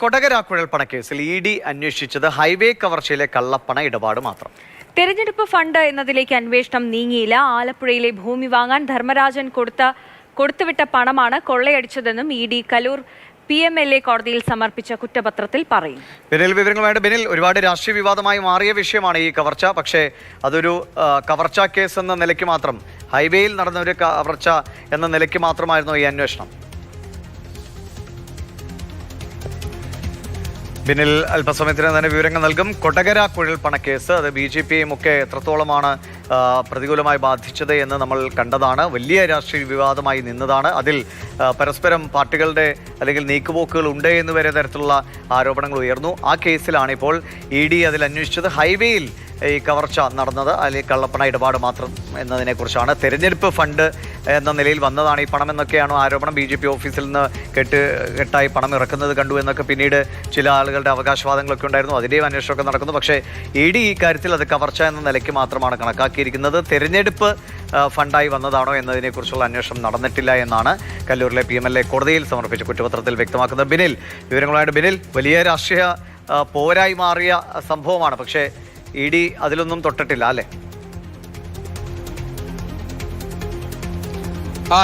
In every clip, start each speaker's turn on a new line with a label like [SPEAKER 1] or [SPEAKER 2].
[SPEAKER 1] Kodakara കുഴൽപ്പണക്കേസിൽ ED അന്വേഷിച്ചത് highway കവർച്ചയിലെ കള്ളപ്പണ ഇടപാട് മാത്രം.
[SPEAKER 2] തെരഞ്ഞെടുപ്പ് ഫണ്ട് എന്നതിലേക്ക് അന്വേഷണം നീങ്ങിയില്ല. ആലപ്പുഴയിലെ ഭൂമി വാങ്ങാൻ ധർമ്മരാജൻ കൊടുത്തുവിട്ട പണമാണ് കൊള്ളയടിച്ചതെന്നും ED കലൂർ PMLA കോടതിയിൽ സമർപ്പിച്ച കുറ്റപത്രത്തിൽ പറയും.
[SPEAKER 1] ബിനിൽ വിവരങ്ങളുമായിട്ട്. ബിനിൽ, ഒരുപാട് രാഷ്ട്രീയ വിവാദമായി മാറിയ വിഷയമാണ് ഈ കവർച്ച. പക്ഷേ അതൊരു കവർച്ച കേസ് എന്ന നിലയ്ക്ക് മാത്രം, ഹൈവേയിൽ നടന്ന ഒരു കവർച്ച എന്ന നിലയ്ക്ക് മാത്രമായിരുന്നു ഈ അന്വേഷണം. ബിനിൽ അല്പസമയത്തിന് തന്നെ വിവരങ്ങൾ നൽകും. കൊടകര കുഴൽപ്പണക്കേസ്, അത് BJPയും ഒക്കെ എത്രത്തോളമാണ് പ്രതികൂലമായി ബാധിച്ചത് എന്ന് നമ്മൾ കണ്ടതാണ്. വലിയ രാഷ്ട്രീയ വിവാദമായി നിന്നതാണ്. അതിൽ പരസ്പരം പാർട്ടികളുടെ അല്ലെങ്കിൽ നീക്കുപോക്കുകൾ ഉണ്ട് എന്ന് വരെ തരത്തിലുള്ള ആരോപണങ്ങൾ ഉയർന്നു. ആ കേസിലാണ് ഇപ്പോൾ ED അതിൽ അന്വേഷിച്ചത് ഹൈവേയിൽ ഈ കവർച്ച നടന്നത് അല്ലെങ്കിൽ കള്ളപ്പണ ഇടപാട് മാത്രം എന്നതിനെക്കുറിച്ചാണ്. തെരഞ്ഞെടുപ്പ് ഫണ്ട് എന്ന നിലയിൽ വന്നതാണ് ഈ പണം എന്നൊക്കെയാണ് ആരോപണം. BJP ഓഫീസിൽ നിന്ന് കെട്ടായി പണം ഇറക്കുന്നത് കണ്ടു എന്നൊക്കെ പിന്നീട് ചില ആളുകളുടെ അവകാശവാദങ്ങളൊക്കെ ഉണ്ടായിരുന്നു. അതിൻ്റെയും അന്വേഷണമൊക്കെ നടക്കുന്നു. പക്ഷേ ED ഈ കാര്യത്തിൽ അത് കവർച്ച എന്ന നിലയ്ക്ക് മാത്രമാണ് കണക്കാക്കിയിരിക്കുന്നത്. തെരഞ്ഞെടുപ്പ് ഫണ്ടായി വന്നതാണോ എന്നതിനെക്കുറിച്ചുള്ള അന്വേഷണം നടന്നിട്ടില്ല എന്നാണ് കല്ലൂരിലെ PMLA കോടതിയിൽ സമർപ്പിച്ച കുറ്റപത്രത്തിൽ വ്യക്തമാക്കുന്നത്. ബിനിൽ, വിവരങ്ങളുമായിട്ട്. ബിനിൽ, വലിയ രാഷ്ട്രീയ പോരായി മാറിയ സംഭവമാണ്. പക്ഷേ ED അതിലൊന്നും തൊട്ടിട്ടില്ല അല്ലേ?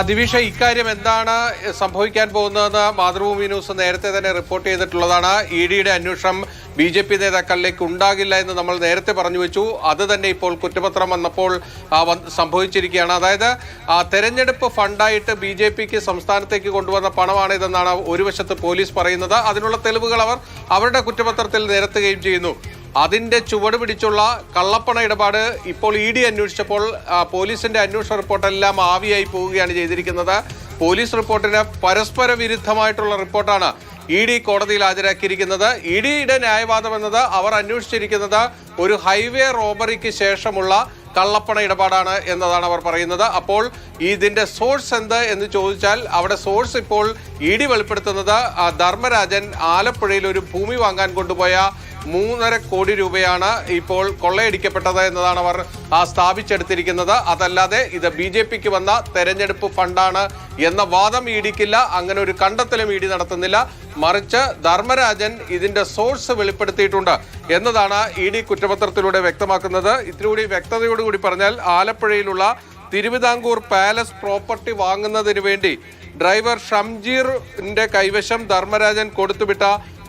[SPEAKER 3] ദിവിഷ, ഇക്കാര്യം എന്താണ് സംഭവിക്കാൻ പോകുന്നതെന്ന് മാതൃഭൂമി ന്യൂസ് നേരത്തെ തന്നെ റിപ്പോർട്ട് ചെയ്തിട്ടുള്ളതാണ്. EDയുടെ അന്വേഷണം BJP നേതാക്കളിലേക്ക് ഉണ്ടാകില്ല എന്ന് നമ്മൾ നേരത്തെ പറഞ്ഞു വെച്ചു. അത് തന്നെ ഇപ്പോൾ കുറ്റപത്രം വന്നപ്പോൾ സംഭവിച്ചിരിക്കുകയാണ്. അതായത് തെരഞ്ഞെടുപ്പ് ഫണ്ടായിട്ട് BJPക്ക് സംസ്ഥാനത്തേക്ക് കൊണ്ടുവന്ന പണമാണിതെന്നാണ് ഒരു വശത്ത് പോലീസ് പറയുന്നത്. അതിനുള്ള തെളിവുകൾ അവർ അവരുടെ കുറ്റപത്രത്തിൽ നിരത്തുകയും ചെയ്യുന്നു. അതിന്റെ ചുവട് പിടിച്ചുള്ള കള്ളപ്പണ ഇടപാട് ഇപ്പോൾ ED അന്വേഷിച്ചപ്പോൾ പോലീസിന്റെ അന്വേഷണ റിപ്പോർട്ടെല്ലാം ആവിയായി പോവുകയാണ് ചെയ്തിരിക്കുന്നത്. പോലീസ് റിപ്പോർട്ടിന് പരസ്പര വിരുദ്ധമായിട്ടുള്ള റിപ്പോർട്ടാണ് ED കോടതിയിൽ ഹാജരാക്കിയിരിക്കുന്നത്. EDയുടെ ന്യായവാദം എന്നത് അവർ അന്വേഷിച്ചിരിക്കുന്നത് ഒരു ഹൈവേ റോബറിക്ക് ശേഷമുള്ള കള്ളപ്പണ ഇടപാടാണ് എന്നതാണ് അവർ പറയുന്നത്. അപ്പോൾ ഇതിന്റെ സോഴ്സ് എന്ത് എന്ന് ചോദിച്ചാൽ അവിടെ സോഴ്സ് ഇപ്പോൾ ED വെളിപ്പെടുത്തുന്നത് ധർമ്മരാജൻ ആലപ്പുഴയിൽ ഒരു ഭൂമി വാങ്ങാൻ കൊണ്ടുപോയ 3.5 കോടി രൂപയാണ് ഇപ്പോൾ കൊള്ളയടിക്കപ്പെട്ടത് എന്നതാണ് അവർ സ്ഥാപിച്ചെടുത്തിരിക്കുന്നത്. അതല്ലാതെ ഇത് BJPക്ക് വന്ന തെരഞ്ഞെടുപ്പ് ഫണ്ടാണ് എന്ന വാദം EDക്കില്ല. അങ്ങനെ ഒരു കണ്ടെത്തലും ED നടത്തുന്നില്ല. മറിച്ച് ധർമ്മരാജൻ ഇതിന്റെ സോഴ്സ് വെളിപ്പെടുത്തിയിട്ടുണ്ട് എന്നതാണ് ED കുറ്റപത്രത്തിലൂടെ വ്യക്തമാക്കുന്നത്. ഇത്തിരി വ്യക്തതയോടുകൂടി പറഞ്ഞാൽ, ആലപ്പുഴയിലുള്ള തിരുവിതാംകൂർ പാലസ് പ്രോപ്പർട്ടി വാങ്ങുന്നതിന് വേണ്ടി ഡ്രൈവർ ഷംജീറിന്റെ കൈവശം ധർമ്മരാജൻ കൊടുത്തുവിട്ട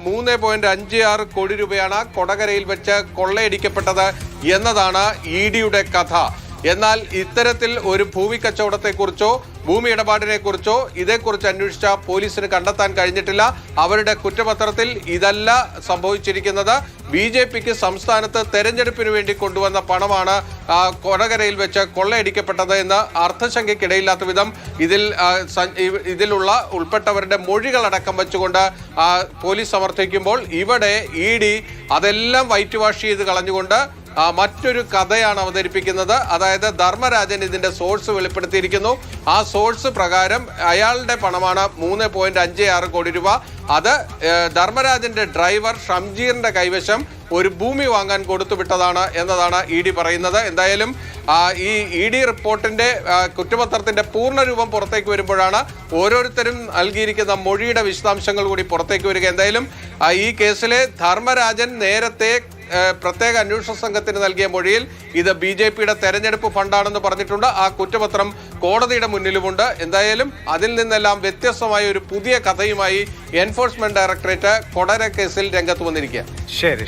[SPEAKER 3] 3.56 കോടി രൂപയാണ് കൊടകരയിൽ വെച്ച് കൊള്ളയടിക്കപ്പെട്ടത് എന്നതാണ് EDയുടെ കഥ. എന്നാൽ ഇത്തരത്തിൽ ഒരു ഭൂമി കച്ചവടത്തെക്കുറിച്ചോ ഭൂമി ഇടപാടിനെ കുറിച്ചോ ഇതേക്കുറിച്ച് അന്വേഷിച്ച പോലീസിന് കണ്ടെത്താൻ കഴിഞ്ഞിട്ടില്ല. അവരുടെ കുറ്റപത്രത്തിൽ ഇതല്ല സംഭവിച്ചിരിക്കുന്നത്. BJPക്ക് സംസ്ഥാനത്ത് തെരഞ്ഞെടുപ്പിന് വേണ്ടി കൊണ്ടുവന്ന പണമാണ് കൊടകരയിൽ വെച്ച് കൊള്ളയടിക്കപ്പെട്ടത് എന്ന് അർത്ഥശങ്കയ്ക്കിടയില്ലാത്ത വിധം ഇതിലുള്ള ഉൾപ്പെട്ടവരുടെ മൊഴികളടക്കം വെച്ചുകൊണ്ട് പോലീസ് സമർത്ഥിക്കുമ്പോൾ ഇവിടെ ED അതെല്ലാം വൈറ്റ് വാഷ് ചെയ്ത് കളഞ്ഞുകൊണ്ട് മറ്റൊരു കഥയാണ് അവതരിപ്പിക്കുന്നത്. അതായത് ധർമ്മരാജൻ ഇതിന്റെ സോഴ്സ് വെളിപ്പെടുത്തിയിരിക്കുന്നു. ആ സോഴ്സ് പ്രകാരം അയാളുടെ പണമാണ് 3.56 കോടി രൂപ. അത് ധർമ്മരാജന്റെ ഡ്രൈവർ ഷംജീറിന്റെ കൈവശം ഒരു ഭൂമി വാങ്ങാൻ കൊടുത്തുവിട്ടതാണ് എന്നതാണ് ED പറയുന്നത്. എന്തായാലും ഈ ED റിപ്പോർട്ടിന്റെ കുറ്റപത്രത്തിന്റെ പൂർണ്ണരൂപം പുറത്തേക്ക് വരുമ്പോഴാണ് ഓരോരുത്തരും നൽകിയിരിക്കുന്ന മൊഴിയുടെ വിശദാംശങ്ങൾ കൂടി പുറത്തേക്ക് വരിക. എന്തായാലും ഈ കേസിലെ ധർമ്മരാജൻ നേരത്തെ പ്രത്യേക അന്വേഷണ സംഘത്തിന് നൽകിയ മൊഴിയിൽ ഇത് BJPയുടെ തെരഞ്ഞെടുപ്പ് ഫണ്ടാണെന്ന് പറഞ്ഞിട്ടുണ്ട്. ആ കുറ്റപത്രം കോടതിയുടെ മുന്നിലുമുണ്ട്. എന്തായാലും അതിൽ നിന്നെല്ലാം വ്യത്യസ്തമായ ഒരു പുതിയ കഥയുമായി എൻഫോഴ്സ്മെന്റ് ഡയറക്ടറേറ്റ് കൊടകര കേസിൽ രംഗത്ത് വന്നിരിക്കുക.
[SPEAKER 1] ശരി.